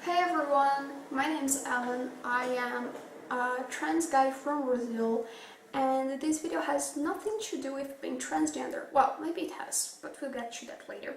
Hey everyone, my name is Allan. I am a trans guy from Brazil, and this video has nothing to do with being transgender. Well, maybe it has, but we'll get to that later.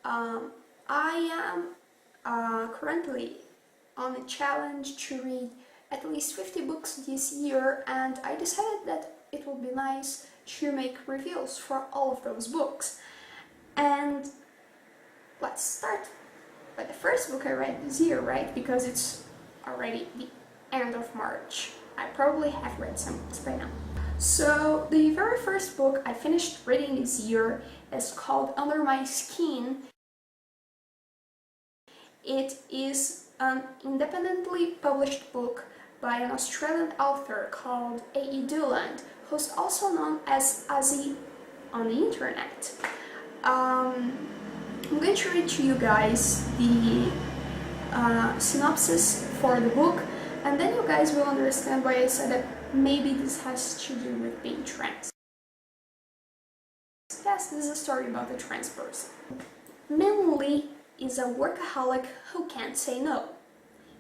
I am currently on a challenge to read at least 50 books this year, and I decided that it would be nice to make reviews for all of those books. And let's start by the first book I read this year, right? Because it's already the end of March. I probably have read some books by now. So the very first book I finished reading this year is called Under My Skin. It is an independently published book by an Australian author called Dooland, who's also known as Azzy on the internet. I'm going to read to you guys the synopsis for the book, and then you guys will understand why I said that maybe this has to do with being trans. Yes, this is a story about a trans person. Min Lee is a workaholic who can't say no.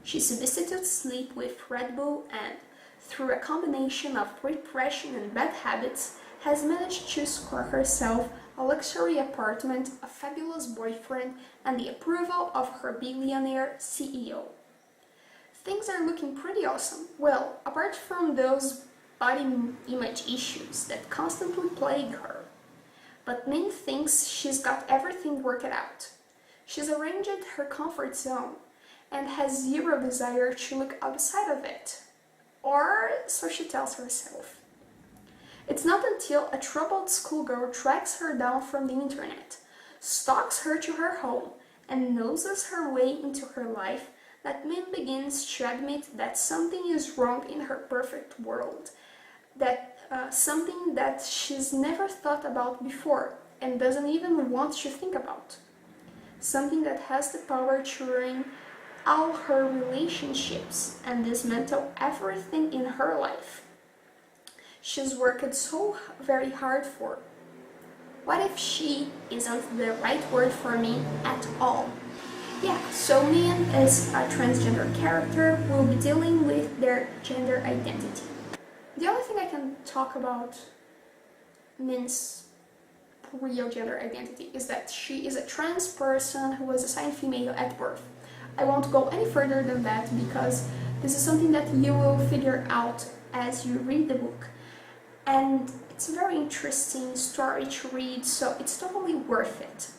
She substitutes sleep with Red Bull and, through a combination of repression and bad habits, has managed to score herself a luxury apartment, a fabulous boyfriend, and the approval of her billionaire CEO. Things are looking pretty awesome. Well, apart from those body image issues that constantly plague her. But Min thinks she's got everything worked out. She's arranged her comfort zone and has zero desire to look outside of it. Or so she tells herself. It's not until a troubled schoolgirl tracks her down from the internet, stalks her to her home, and noses her way into her life that Min begins to admit that something is wrong in her perfect world, that something that she's never thought about before and doesn't even want to think about. Something that has the power to ruin all her relationships and dismantle everything in her life she's worked so very hard for. What if she isn't the right word for me at all? Yeah, so Min is a transgender character who will be dealing with their gender identity. The only thing I can talk about Min's real gender identity is that she is a trans person who was assigned female at birth. I won't go any further than that because this is something that you will figure out as you read the book. And it's a very interesting story to read, so it's totally worth it.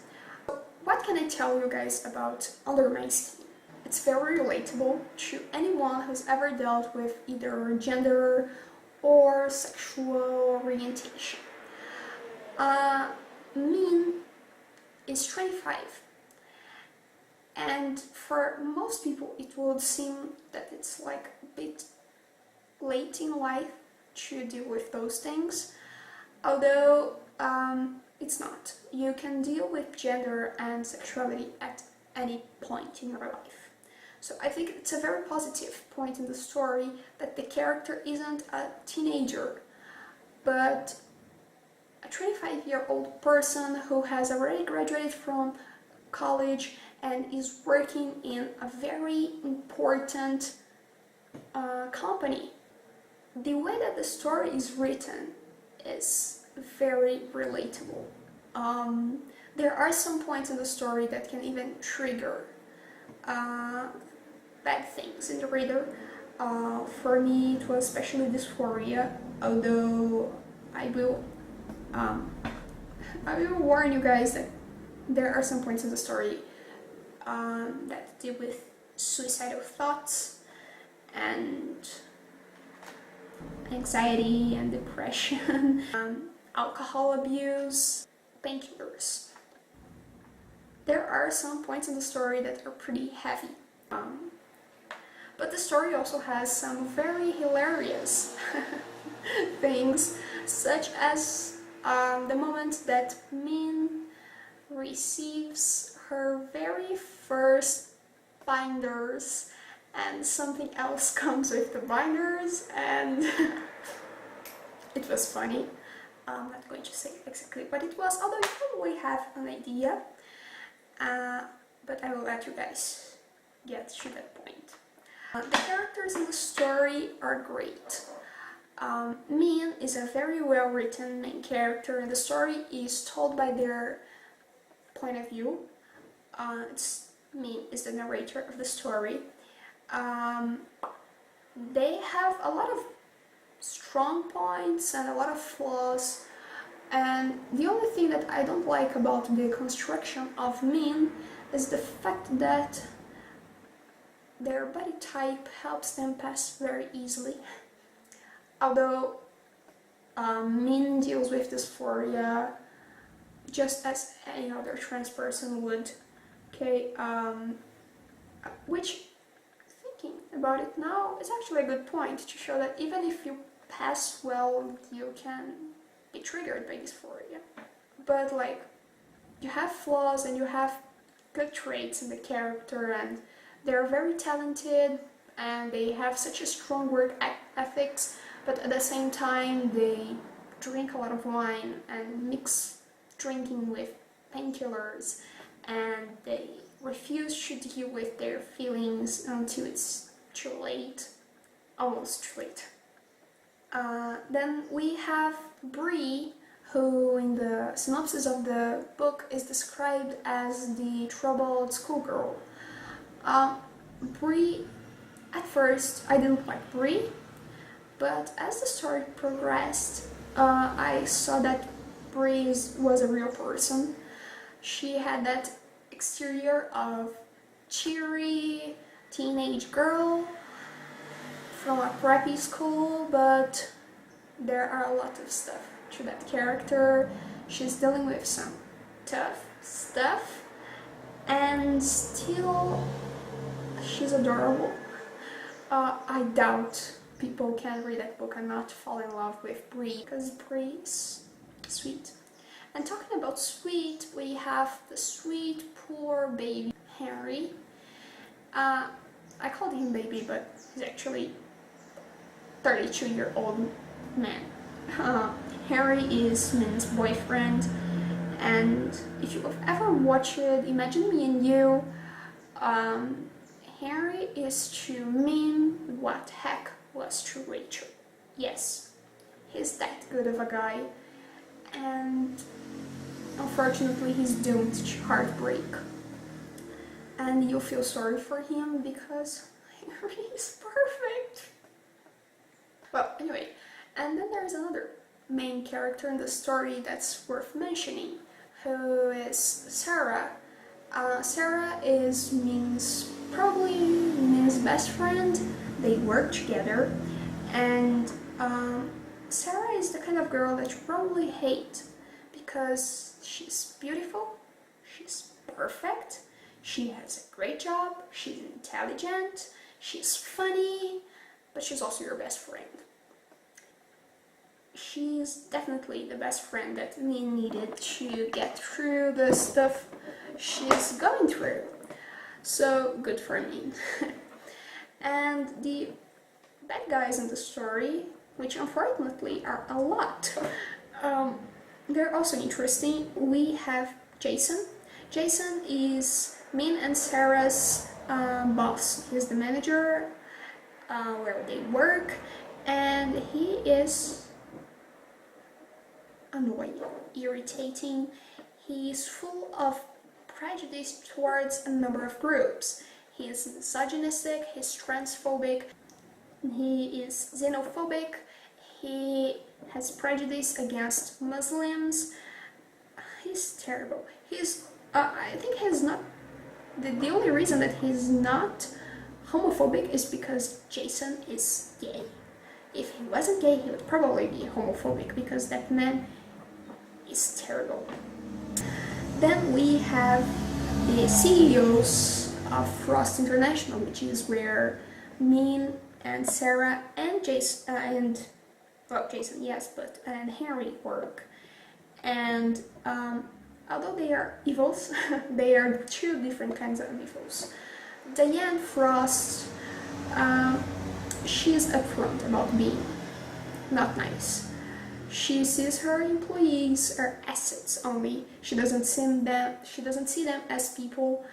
What can I tell you guys about Under My Skin? It's very relatable to anyone who's ever dealt with either gender or sexual orientation. Min is 25, and for most people it would seem that it's like a bit late in life to deal with those things, although it's not. You can deal with gender and sexuality at any point in your life. So I think it's a very positive point in the story that the character isn't a teenager, but a 25-year-old person who has already graduated from college and is working in a very important company. The way that the story is written is very relatable. There are some points in the story that can even trigger bad things in the reader. For me, it was especially dysphoria, although I will warn you guys that there are some points in the story that deal with suicidal thoughts and anxiety and depression, alcohol abuse, painkillers. There are some points in the story that are pretty heavy, but the story also has some very hilarious things, such as the moment that Min receives her very first binders and something else comes with the binders, and it was funny. I'm not going to say exactly what it was, although you probably have an idea, but I will let you guys get to that point. The characters in the story are great. Min is a very well written main character, and the story is told by their point of view. Min is the narrator of the story. They have a lot of strong points and a lot of flaws, and the only thing that I don't like about the construction of Min is the fact that their body type helps them pass very easily. Although Min deals with dysphoria just as any other trans person would, okay, which, thinking about it now, is actually a good point to show that even if you pass well, you can be triggered by dysphoria. But like, you have flaws and you have good traits in the character, and they're very talented and they have such a strong work ethics, but at the same time they drink a lot of wine and mix drinking with painkillers, and they refuse to deal with their feelings until it's too late, almost too late. Then we have Bree, who in the synopsis of the book is described as the troubled schoolgirl. Bree, at first I didn't like Bree, but as the story progressed, I saw that Bree was a real person. She had that exterior of cheery teenage girl from a crappy school, but there are a lot of stuff to that character. She's dealing with some tough stuff, and still she's adorable. I doubt people can read that book and not fall in love with Bree, because Bree is sweet. And talking about sweet, we have the sweet, poor baby Henry. I called him baby, but he's actually 32-year-old man. Henry is Min's boyfriend, and if you have ever watched Imagine Me and You, Henry is to Min what Heck was to Rachel. Yes, he's that good of a guy, and unfortunately he's doomed to heartbreak. And you feel sorry for him because Henry is perfect. Well, anyway, and then there's another main character in the story that's worth mentioning, who is Sarah. Sarah is probably Min's best friend. They work together, and Sarah is the kind of girl that you probably hate because she's beautiful, she's perfect, she has a great job, she's intelligent, she's funny, but she's also your best friend. She's definitely the best friend that Min needed to get through the stuff she's going through. So good for Min. And the bad guys in the story, which unfortunately are a lot, they're also interesting. We have Jason. Jason is Min and Sarah's boss. He's the manager where they work, and he is annoying, irritating. He's full of prejudice towards a number of groups. He is misogynistic, he's transphobic, he is xenophobic, he has prejudice against Muslims. He's terrible. I think he's not, the only reason that he's not homophobic is because Jason is gay. If he wasn't gay, he would probably be homophobic, because that man is terrible. Then we have the CEOs of Frost International, which is where Min and Sarah and Jason and Henry work. And although they are evils, they are two different kinds of evils. Diane Frost, she's upfront about being not nice. She sees her employees as assets only. She doesn't see them as people,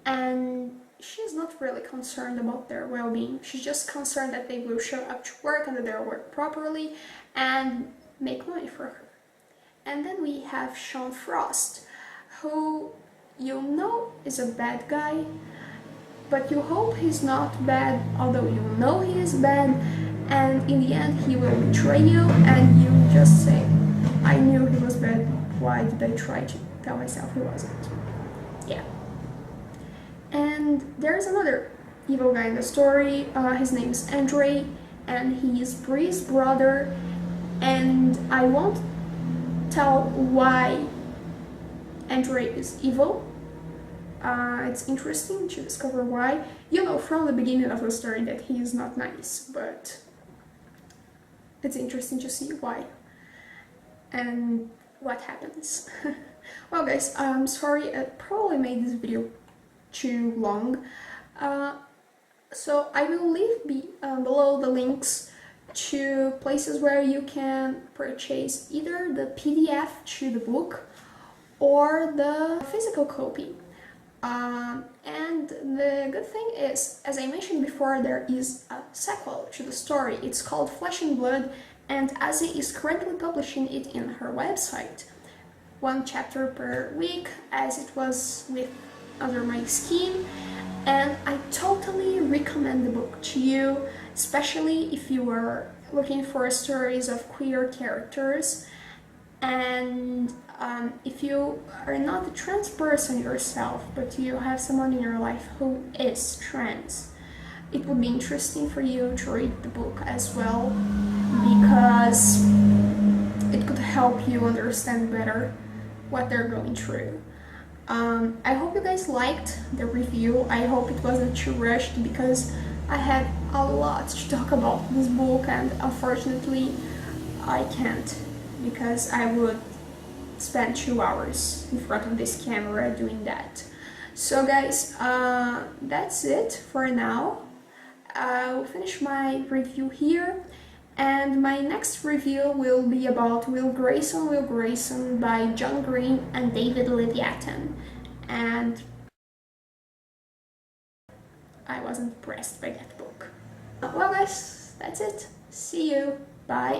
and she's not really concerned about their well-being. She's just concerned that they will show up to work and that they'll work properly and make money for her. And then we have Sean Frost, who you know is a bad guy, but you hope he's not bad, although you know he is bad, and in the end he will betray you and you just say, I knew he was bad, why did I try to tell myself he wasn't? Yeah. And there's another evil guy in the story. His name is Andre, and he is Bree's brother, and I won't tell why Andre is evil. It's interesting to discover why. You know from the beginning of the story that he is not nice, but it's interesting to see why and what happens. Well guys, I'm sorry, I probably made this video too long, so I will leave below the links to places where you can purchase either the PDF to the book or the physical copy. And the good thing is, as I mentioned before, there is a sequel to the story. It's called Flesh and Blood, and Azzy is currently publishing it in her website. 1 chapter per week, as it was with Under My Skin, and I totally recommend the book to you, especially if you are looking for stories of queer characters, and if you are not a trans person yourself, but you have someone in your life who is trans, it would be interesting for you to read the book as well, because it could help you understand better what they're going through. I hope you guys liked the review. I hope it wasn't too rushed, because I had a lot to talk about this book, and unfortunately I can't, because I would spend 2 hours in front of this camera doing that. So guys, that's it for now. I'll finish my review here, and my next review will be about Will Grayson by John Green and David Leviathan, and I was impressed by that book. Well guys, that's it. See you. Bye.